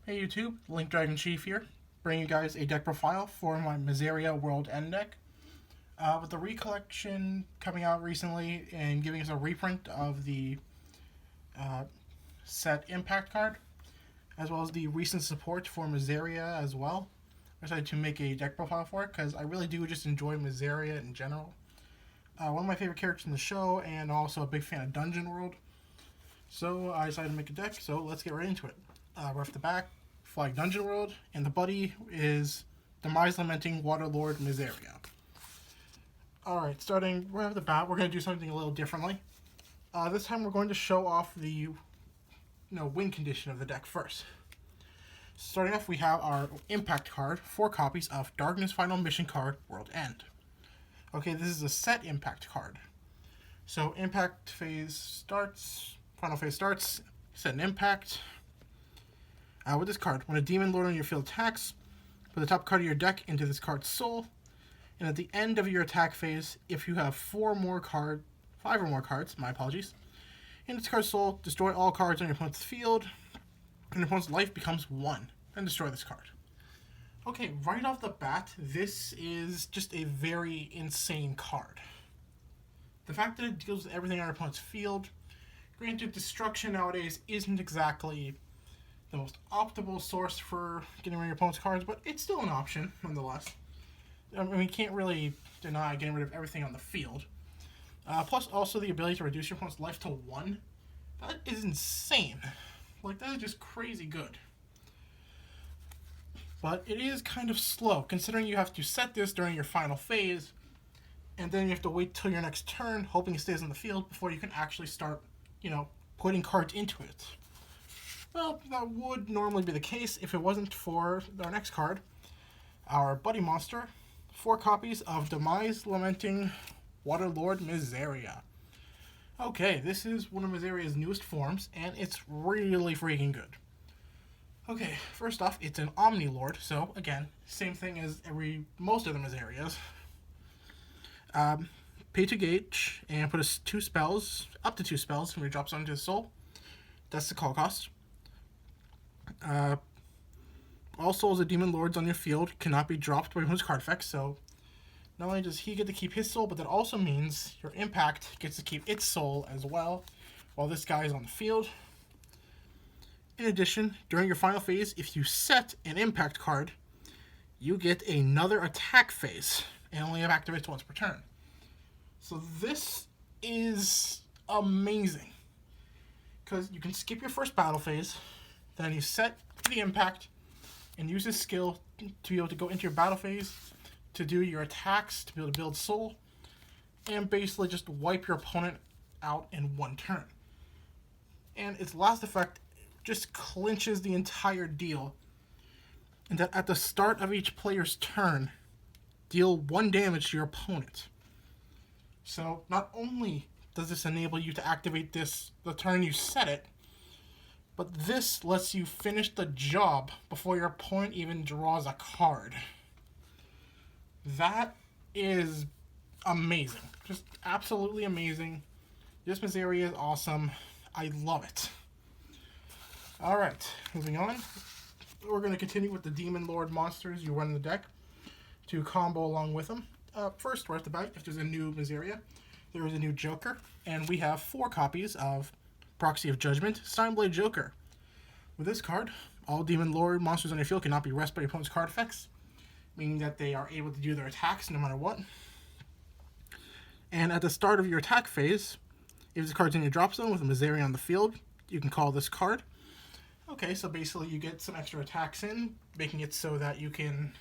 Hey YouTube, Link Dragon Chief here, bringing you guys a deck profile for my Miserea World End deck. With the recollection coming out recently and giving us a reprint of the uh, set Impact card, as well as the recent support for Miserea as well, I decided to make a deck profile for it because I really do just enjoy Miserea in general. One of my favorite characters in the show, and also a big fan of Dungeon World. So I decided to make a deck, so let's get right into it. Right off the back, Flag Dungeon World, and the buddy is Demise Lamenting Waterlord Miserea. Alright, starting right off the bat, we're going to do something a little differently. This time we're going to show off the win condition of the deck first. Starting off, we have our Impact card, 4 copies of Darkness Final Mission card, World End. Okay, this is a set Impact card. So Impact phase starts, Final phase starts, set an Impact. With this card, when a Demon Lord on your field attacks, put the top card of your deck into this card's soul, and at the end of your attack phase, if you have 5 or more cards, in this card's soul, destroy all cards on your opponent's field, and your opponent's life becomes 1, and destroy this card. Okay, right off the bat, this is just a very insane card. The fact that it deals with everything on your opponent's field, granted, destruction nowadays isn't exactly the most optimal source for getting rid of your opponent's cards, but it's still an option, nonetheless. I mean, you can't really deny getting rid of everything on the field. Plus, also the ability to reduce your opponent's life to 1. That is insane. Like, that is just crazy good. But it is kind of slow, considering you have to set this during your final phase, and then you have to wait till your next turn, hoping it stays on the field, before you can actually start, putting cards into it. Well, that would normally be the case if it wasn't for our next card, our Buddy Monster, 4 copies of Demise Lamenting Waterlord Miserea. Okay, this is one of Miserea's newest forms, and it's really freaking good. Okay, first off, it's an Omni Lord, so again, same thing as most of the Misereas. Pay 2 gauge and put up to 2 spells when he drops onto his soul. That's the call cost. All souls of demon lords on your field cannot be dropped by his card effects, so not only does he get to keep his soul, but that also means your Impact gets to keep its soul as well, while this guy is on the field. In addition, during your final phase, if you set an Impact card, you get another attack phase, and only activates once per turn. So this is amazing, because you can skip your first battle phase, then you set the Impact, and use his skill to be able to go into your battle phase, to do your attacks, to be able to build soul, and basically just wipe your opponent out in 1 turn. And its last effect just clinches the entire deal, and that at the start of each player's turn, deal 1 damage to your opponent. So not only does this enable you to activate this the turn you set it, but this lets you finish the job before your opponent even draws a card. That is amazing. Just absolutely amazing. This Miserea is awesome. I love it. Alright, moving on. We're going to continue with the Demon Lord monsters you run in the deck to combo along with them. First, right off the bat, if there's a new Miserea, there is a new Joker, and we have 4 copies of Proxy of Judgment, Steinblade Joker. With this card, all Demon Lord monsters on your field cannot be rested by your opponent's card effects, meaning that they are able to do their attacks no matter what. And at the start of your attack phase, if this card's in your drop zone with a Miserea on the field, you can call this card. Okay, so basically you get some extra attacks in, making it so that you can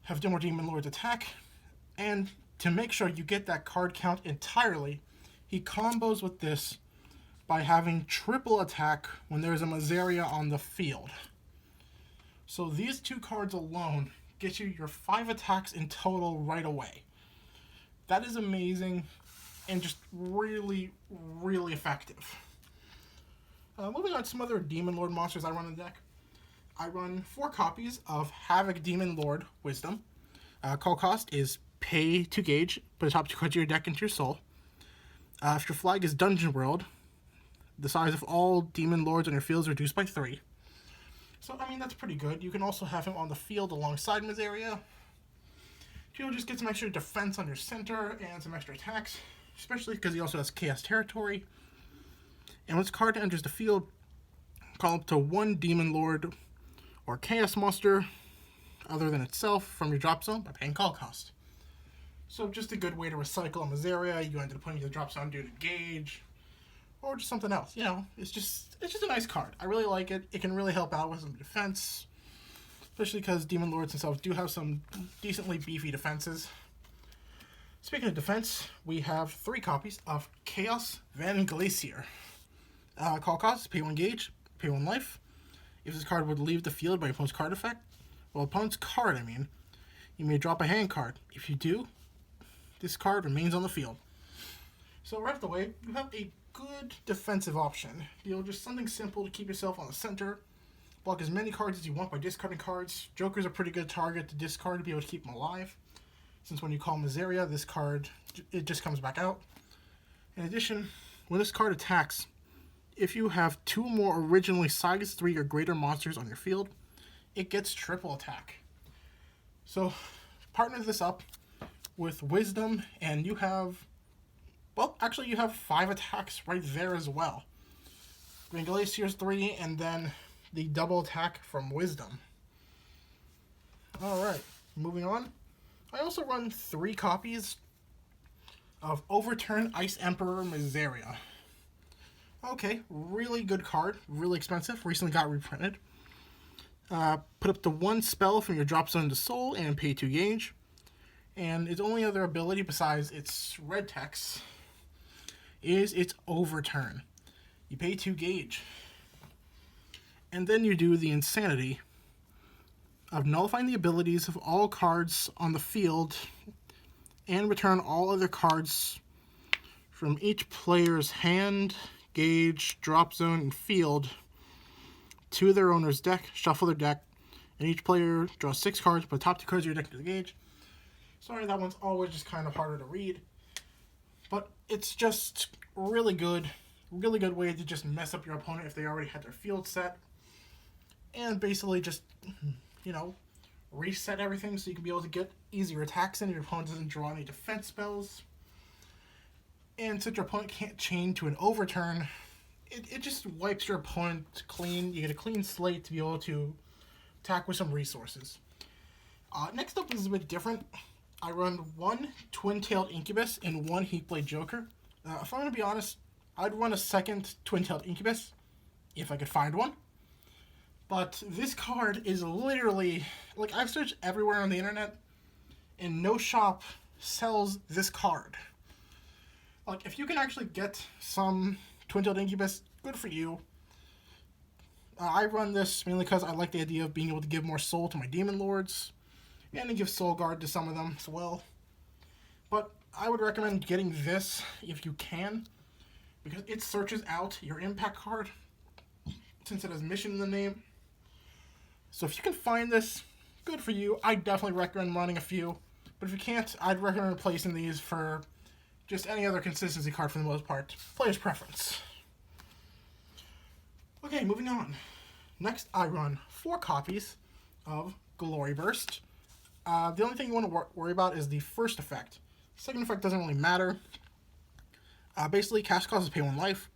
have more Demon Lords attack, and to make sure you get that card count entirely, he combos with this by having triple attack when there's a Miserea on the field. So these 2 cards alone get you your 5 attacks in total right away. That is amazing and just really, really effective. Moving on to some other Demon Lord monsters I run in the deck. I run 4 copies of Havoc Demon Lord Wisdom. Call cost is pay 2 gauge, put the top 2 cards of your deck into your soul. If your flag is Dungeon World, the size of all Demon Lords on your field is reduced by 3. So, I mean, that's pretty good. You can also have him on the field alongside Miserea. He'll just get some extra defense on your center and some extra attacks, especially because he also has Chaos Territory. And once card enters the field, call up to one Demon Lord or Chaos Monster other than itself from your drop zone by paying call cost. So just a good way to recycle a Miserea. You ended up putting the drop zone due to Gauge, or just something else. You know, it's just a nice card. I really like it. It can really help out with some defense, especially because Demon Lords themselves do have some decently beefy defenses. Speaking of defense, we have 3 copies of Chaos Van Glacier. Call cost, pay 1 Gauge, pay 1 life. If this card would leave the field by opponent's card effect, opponent's card, you may drop a hand card. If you do, this card remains on the field. So right off the way, you have a good defensive option. Just something simple to keep yourself on the center. Block as many cards as you want by discarding cards. Joker's a pretty good target to discard to be able to keep them alive, since when you call Miserea, this card, it just comes back out. In addition, when this card attacks, if you have 2 more originally size 3 or greater monsters on your field, it gets triple attack. So partner this up with Wisdom, and you have, well, actually you have 5 attacks right there as well. Van Glacier's 3, and then the double attack from Wisdom. Alright, moving on. I also run 3 copies of Overturn Ice Emperor Miserea. Okay, really good card, really expensive, recently got reprinted. Put up to 1 spell from your drop zone to Soul and pay 2 Gauge. And its only other ability besides its red text is its Overturn. You pay 2 Gauge. And then you do the insanity of nullifying the abilities of all cards on the field and return all other cards from each player's hand, Gauge, drop zone, and field to their owner's deck, shuffle their deck, and each player draws 6 cards, put the top 2 cards of your deck into the Gauge. Sorry, that one's always just kind of harder to read, but it's just really good way to just mess up your opponent if they already had their field set, and basically just, reset everything so you can be able to get easier attacks in. Your opponent doesn't draw any defense spells, and since your opponent can't chain to an Overturn, it just wipes your opponent clean. You get a clean slate to be able to attack with some resources. Next up is a bit different. I run 1 Twin-Tailed Incubus and 1 Heatblade Joker. If I'm going to be honest, I'd run a second Twin-Tailed Incubus if I could find one. But this card is literally, I've searched everywhere on the internet, and no shop sells this card. If you can actually get some Twin-Tailed Incubus, good for you. I run this mainly because I like the idea of being able to give more soul to my Demon Lords, and to give Soul Guard to some of them as well. But I would recommend getting this if you can, because it searches out your impact card, since it has mission in the name. So if you can find this, good for you. I definitely recommend running a few, but if you can't, I'd recommend replacing these for just any other consistency card for the most part. Player's preference. Okay, moving on. Next, I run 4 copies of Glory Burst. The only thing you want to worry about is the first effect. The second effect doesn't really matter. Basically, cast cost is pay 1 life,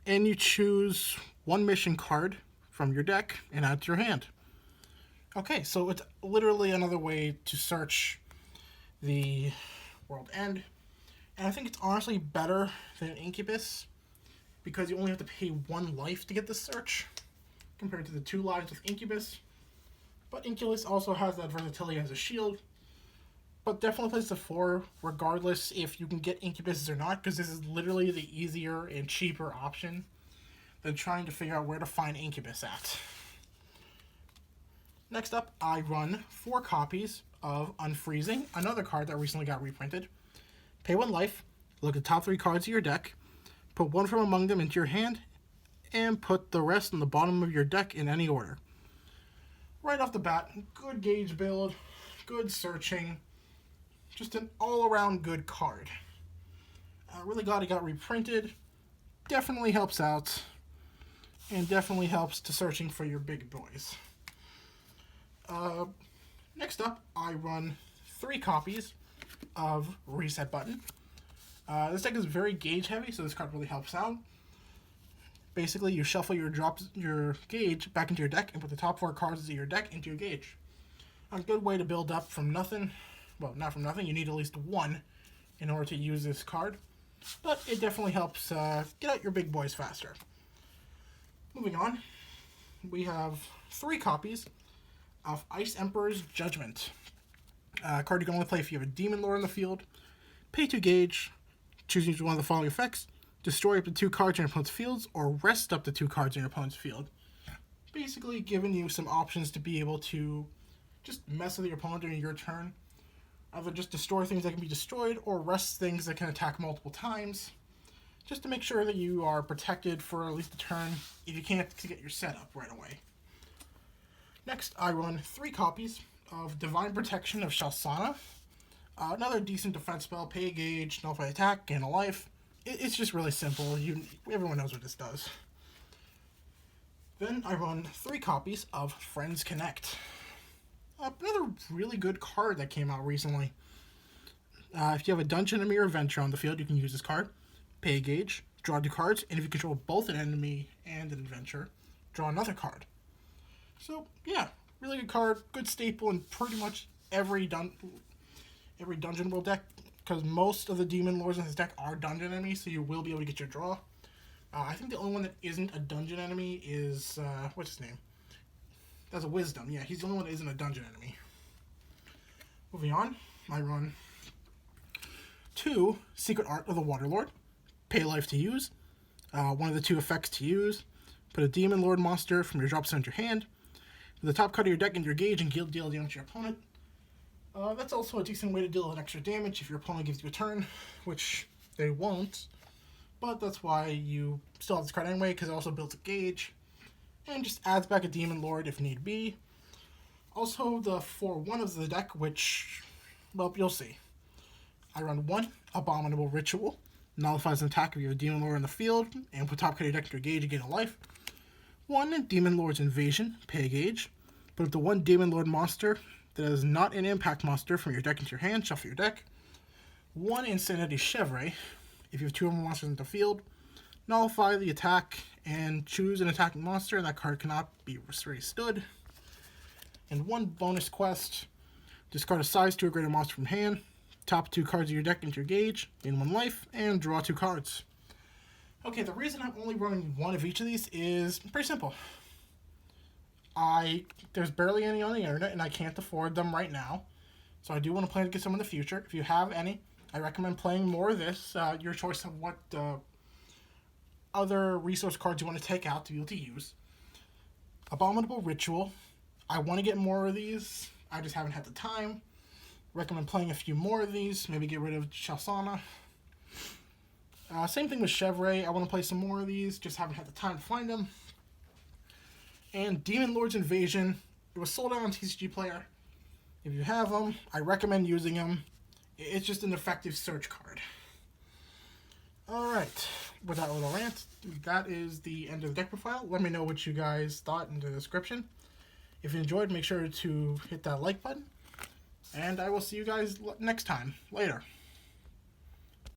and you choose 1 mission card from your deck and add to your hand. Okay, so it's literally another way to search the World End. And I think it's honestly better than Incubus, because you only have to pay 1 life to get the search, compared to the 2 lives with Incubus. But Incubus also has that versatility as a shield, but definitely plays the 4, regardless if you can get Incubuses or not, because this is literally the easier and cheaper option than trying to figure out where to find Incubus at. Next up, I run 4 copies of Unfreezing, another card that recently got reprinted. Pay 1 life, look at the top 3 cards of your deck, put 1 from among them into your hand, and put the rest on the bottom of your deck in any order. Right off the bat, good Gauge build, good searching, just an all-around good card. Really glad it got reprinted. Definitely helps out. and definitely helps to searching for your big boys. Next up, I run 3 copies of Reset Button. This deck is very gauge heavy, so this card really helps out. Basically, you shuffle your gauge back into your deck and put the top 4 cards of your deck into your gauge. A good way to build up from nothing. Well, not from nothing. You need at least 1 in order to use this card. But it definitely helps get out your big boys faster. Moving on, we have 3 copies of Ice Emperor's Judgment. A card you can only play if you have a Demon Lord in the field. Pay 2 gauge, choose one of the following effects. Destroy up to 2 cards in your opponent's fields, or rest up to 2 cards in your opponent's field. Basically giving you some options to be able to just mess with your opponent during your turn. Either just destroy things that can be destroyed, or rest things that can attack multiple times. Just to make sure that you are protected for at least a turn, if you can't get your setup right away. Next, I run 3 copies of Divine Protection of Shalsana. Another decent defense spell, pay a gauge, nullify attack, gain a life. It's just really simple. Everyone knows what this does. Then I run 3 copies of Friends Connect. Another really good card that came out recently. If you have a dungeon enemy or adventure on the field, you can use this card. Pay a gauge, draw 2 cards, and if you control both an enemy and an adventure, draw another card. So, yeah, really good card, good staple in pretty much every Dungeon World deck, because most of the Demon Lords in this deck are dungeon enemies, so you will be able to get your draw. I think the only one that isn't a dungeon enemy is, what's his name? That's a Wisdom. Yeah, he's the only one that isn't a dungeon enemy. Moving on, I run 2 Secret Art of the Waterlord. Pay life to use. One of the 2 effects to use. Put a Demon Lord monster from your drop zone into your hand. The top card of your deck into your gauge and deal damage to your opponent. That's also a decent way to deal an extra damage if your opponent gives you a turn, which they won't. But that's why you still have this card anyway, because it also builds a gauge. And just adds back a Demon Lord if need be. Also, the 4/1 of the deck, which, well, you'll see. I run 1 Abominable Ritual. Nullifies an attack if you have a Demon Lord in the field, and put top card of your deck into your gauge and gain a life. 1 Demon Lord's Invasion. Pay a gauge. Put up to 1 Demon Lord monster that is not an impact monster from your deck into your hand. Shuffle your deck. 1 Insanity Chevre. If you have 2 or more monsters in the field, nullify the attack and choose an attacking monster, and that card cannot be restood. And 1 bonus quest. Discard a size 2 or greater monster from hand. Top 2 cards of your deck into your gauge, gain 1 life, and draw 2 cards. Okay, the reason I'm only running 1 of each of these is pretty simple. There's barely any on the internet, and I can't afford them right now. So I do want to plan to get some in the future. If you have any, I recommend playing more of this. Your choice of what other resource cards you want to take out to be able to use. Abominable Ritual. I want to get more of these. I just haven't had the time. Recommend playing a few more of these. Maybe get rid of Shalsana. Same thing with Chevre. I want to play some more of these. Just haven't had the time to find them. And Demon Lord's Invasion. It was sold out on TCG Player. If you have them, I recommend using them. It's just an effective search card. Alright. With that little rant, that is the end of the deck profile. Let me know what you guys thought in the description. If you enjoyed, make sure to hit that like button. And I will see you guys next time. Later.